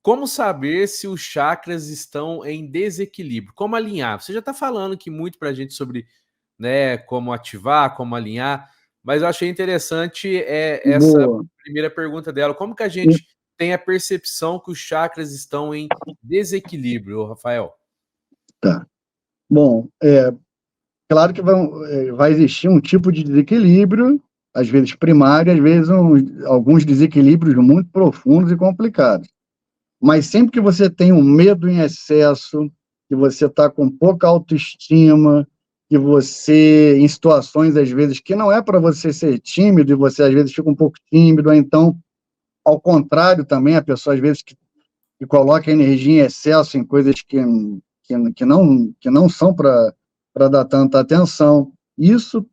como saber se os chakras estão em desequilíbrio? Como alinhar? Você já está falando aqui muito para a gente sobre, né, como ativar, como alinhar, mas eu achei interessante essa Boa. primeira pergunta dela. Como que a gente tem a percepção que os chakras estão em desequilíbrio, Rafael? Tá. Bom, claro que vai existir um tipo de desequilíbrio, às vezes primário, às vezes alguns desequilíbrios muito profundos e complicados. Mas sempre que você tem um medo em excesso, que você está com pouca autoestima, que você, em situações, às vezes, que não é para você ser tímido, e você, às vezes, fica um pouco tímido, ou então, ao contrário também, a pessoa, às vezes, que coloca energia em excesso em coisas que não são para dar tanta atenção. Isso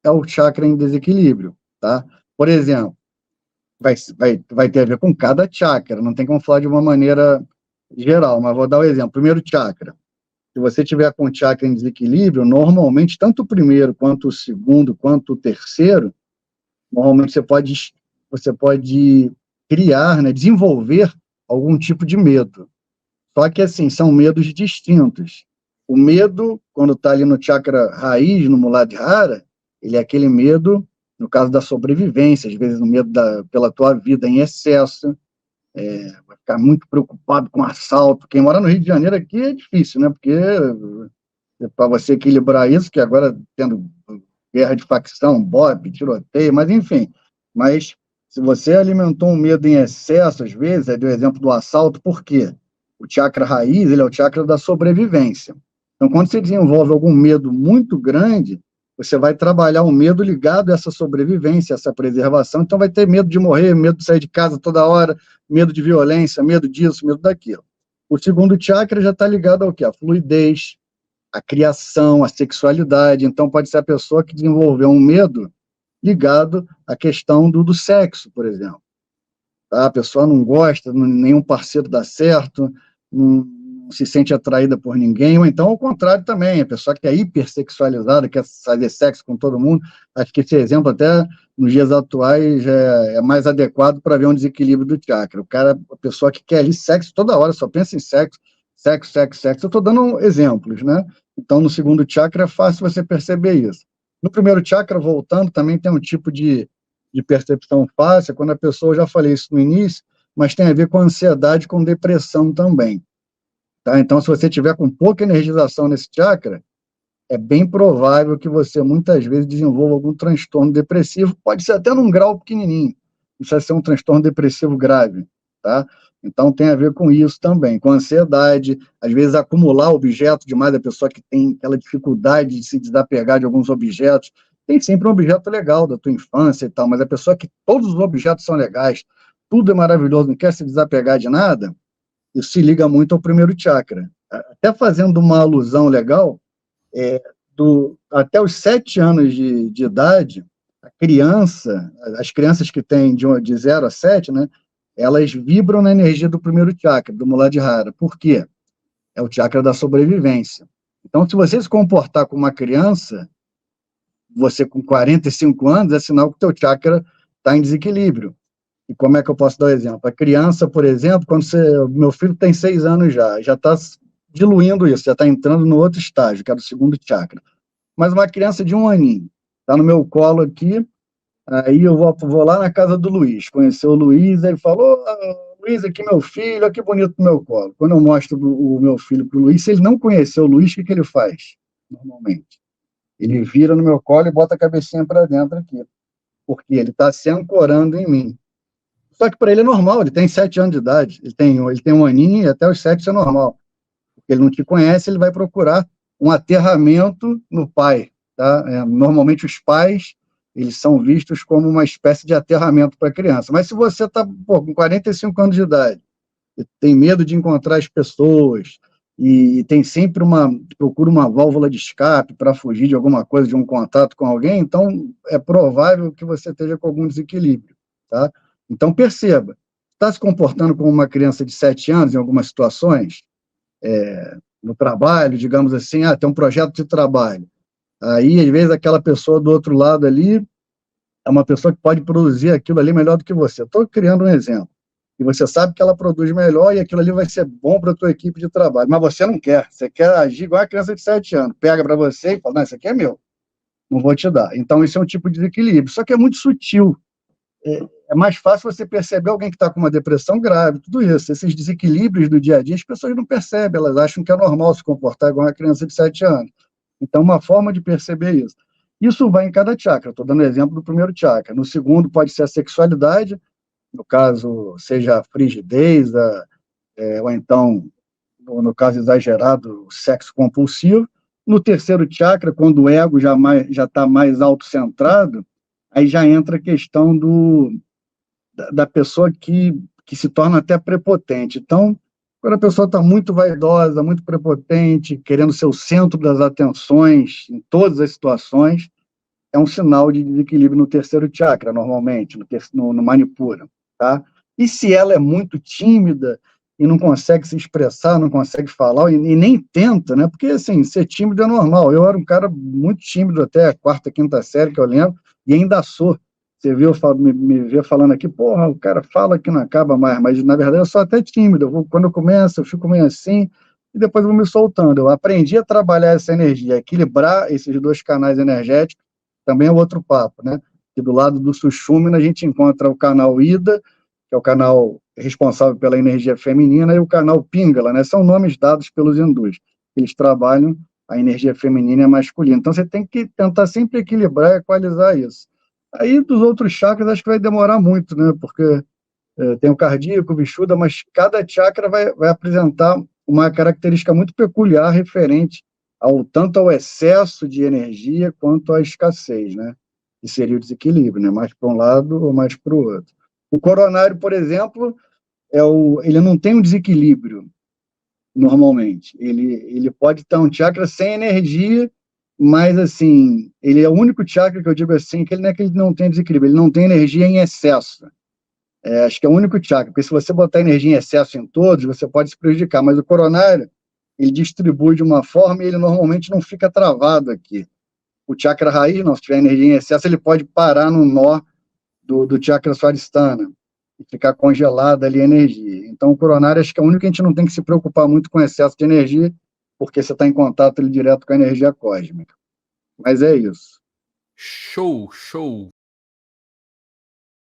é o chakra em desequilíbrio, tá? Por exemplo, vai ter a ver com cada chakra, não tem como falar de uma maneira geral, mas vou dar o exemplo. Primeiro chakra. Se você tiver com o chakra em desequilíbrio, normalmente, tanto o primeiro, quanto o segundo, quanto o terceiro, normalmente você pode criar, né, desenvolver algum tipo de medo. Só que, assim, são medos distintos. O medo, quando está ali no chakra raiz, no Muladhara, ele é aquele medo, no caso da sobrevivência, às vezes no medo pela tua vida em excesso, vai ficar muito preocupado com assalto. Quem mora no Rio de Janeiro aqui é difícil, né? Porque para você equilibrar isso, que agora tendo guerra de facção, BOP, tiroteio, mas enfim. Mas se você alimentou um medo em excesso, às vezes, deu o exemplo do assalto, por quê? O chakra raiz, ele é o chakra da sobrevivência. Então, quando você desenvolve algum medo muito grande, você vai trabalhar o medo ligado a essa sobrevivência, essa preservação. Então, vai ter medo de morrer, medo de sair de casa toda hora, medo de violência, medo disso, medo daquilo. O segundo chakra já está ligado ao quê? A fluidez, a criação, a sexualidade. Então, pode ser a pessoa que desenvolveu um medo ligado à questão do sexo, por exemplo. Tá? A pessoa não gosta, nenhum parceiro dá certo, não se sente atraída por ninguém, ou então ao contrário também, a pessoa que é hipersexualizada, quer fazer sexo com todo mundo. Acho que esse exemplo até nos dias atuais é mais adequado para ver um desequilíbrio do chakra. A pessoa que quer ali sexo toda hora, só pensa em sexo, sexo, sexo, sexo. Eu estou dando exemplos, né? Então, no segundo chakra é fácil você perceber isso. No primeiro chakra, voltando, também tem um tipo de percepção fácil, quando a pessoa, eu já falei isso no início, mas tem a ver com ansiedade, com depressão também. Tá? Então, se você tiver com pouca energização nesse chakra, é bem provável que você, muitas vezes, desenvolva algum transtorno depressivo, pode ser até num grau pequenininho, não precisa ser um transtorno depressivo grave, tá? Então, tem a ver com isso também, com ansiedade, às vezes acumular objetos demais, a pessoa que tem aquela dificuldade de se desapegar de alguns objetos, tem sempre um objeto legal da tua infância e tal, mas a pessoa que todos os objetos são legais, tudo é maravilhoso, não quer se desapegar de nada, isso se liga muito ao primeiro chakra. Até fazendo uma alusão legal, até os 7 anos de idade, as crianças que têm de 0 a 7, né, elas vibram na energia do primeiro chakra, do Muladhara. Por quê? É o chakra da sobrevivência. Então, se você se comportar como uma criança, você com 45 anos, é sinal que o teu chakra está em desequilíbrio. E como é que eu posso dar um exemplo? A criança, por exemplo, meu filho tem 6 anos já está diluindo isso, já está entrando no outro estágio, que é do segundo chakra. Mas uma criança de 1 aninho, está no meu colo aqui, aí eu vou lá na casa do Luiz, conhecer o Luiz, ele falou, Luiz, aqui meu filho, olha que bonito no meu colo. Quando eu mostro o meu filho para o Luiz, se ele não conheceu o Luiz, o que ele faz, normalmente? Ele vira no meu colo e bota a cabecinha para dentro aqui, porque ele está se ancorando em mim. Só que para ele é normal, ele tem 7 anos de idade, ele tem 1 aninho e até os 7 é normal. Porque ele não te conhece, ele vai procurar um aterramento no pai. Tá? Normalmente os pais, eles são vistos como uma espécie de aterramento para a criança. Mas se você está com 45 anos de idade, e tem medo de encontrar as pessoas, e tem sempre procura uma válvula de escape para fugir de alguma coisa, de um contato com alguém, então é provável que você esteja com algum desequilíbrio. Tá? Então, perceba, está se comportando como uma criança de 7 anos em algumas situações, no trabalho, digamos assim, tem um projeto de trabalho. Aí, às vezes, aquela pessoa do outro lado ali é uma pessoa que pode produzir aquilo ali melhor do que você. Estou criando um exemplo. e você sabe que ela produz melhor e aquilo ali vai ser bom para a tua equipe de trabalho, mas você não quer, você quer agir igual a criança de 7 anos, pega para você e fala, não, isso aqui é meu, não vou te dar. Então, isso é um tipo de desequilíbrio, só que é muito sutil. É mais fácil você perceber alguém que está com uma depressão grave, tudo isso. Esses desequilíbrios do dia a dia, as pessoas não percebem, elas acham que é normal se comportar igual uma criança de 7 anos. Então, uma forma de perceber isso. Isso vai em cada chakra. Estou dando exemplo do primeiro chakra. No segundo, pode ser a sexualidade, no caso, seja a frigidez, ou então, no caso exagerado, o sexo compulsivo. No terceiro chakra, quando o ego já está mais autocentrado, aí já entra a questão da pessoa que se torna até prepotente. Então, quando a pessoa está muito vaidosa, muito prepotente, querendo ser o centro das atenções em todas as situações, é um sinal de desequilíbrio no terceiro chakra, normalmente, no Manipura, tá? E se ela é muito tímida e não consegue se expressar, não consegue falar, e nem tenta, né? Porque, assim, ser tímido é normal. Eu era um cara muito tímido até a quarta, quinta série, que eu lembro, e ainda sou. Você viu, me vê falando aqui, porra, o cara fala que não acaba mais, mas, na verdade, eu sou até tímido. Quando eu começo, eu fico meio assim, e depois eu vou me soltando. Eu aprendi a trabalhar essa energia, equilibrar esses dois canais energéticos, também é outro papo, né? Que do lado do Sushumna a gente encontra o canal Ida, que é o canal responsável pela energia feminina, e o canal Pingala, né? São nomes dados pelos hindus. Eles trabalham a energia feminina e a masculina. Então você tem que tentar sempre equilibrar e equalizar isso. Aí dos outros chakras acho que vai demorar muito, né? Porque tem o cardíaco, o Vishuddha, mas cada chakra vai apresentar uma característica muito peculiar referente tanto ao excesso de energia quanto à escassez, né? Que seria o desequilíbrio, né? Mais para um lado ou mais para o outro. O coronário, por exemplo, ele não tem um desequilíbrio normalmente. Ele pode estar um chakra sem energia, mas assim, ele é o único chakra que eu digo assim, que ele não é que ele não tem desequilíbrio, ele não tem energia em excesso. Acho que é o único chakra, porque se você botar energia em excesso em todos, você pode se prejudicar, mas o coronário, ele distribui de uma forma e ele normalmente não fica travado aqui. O chakra raiz, não, se tiver energia em excesso, ele pode parar no nó do chakra swadhisthana e ficar congelada ali a energia. Então, o coronário, acho que é o único que a gente não tem que se preocupar muito com excesso de energia, porque você está em contato ali direto com a energia cósmica. Mas é isso. Show, show.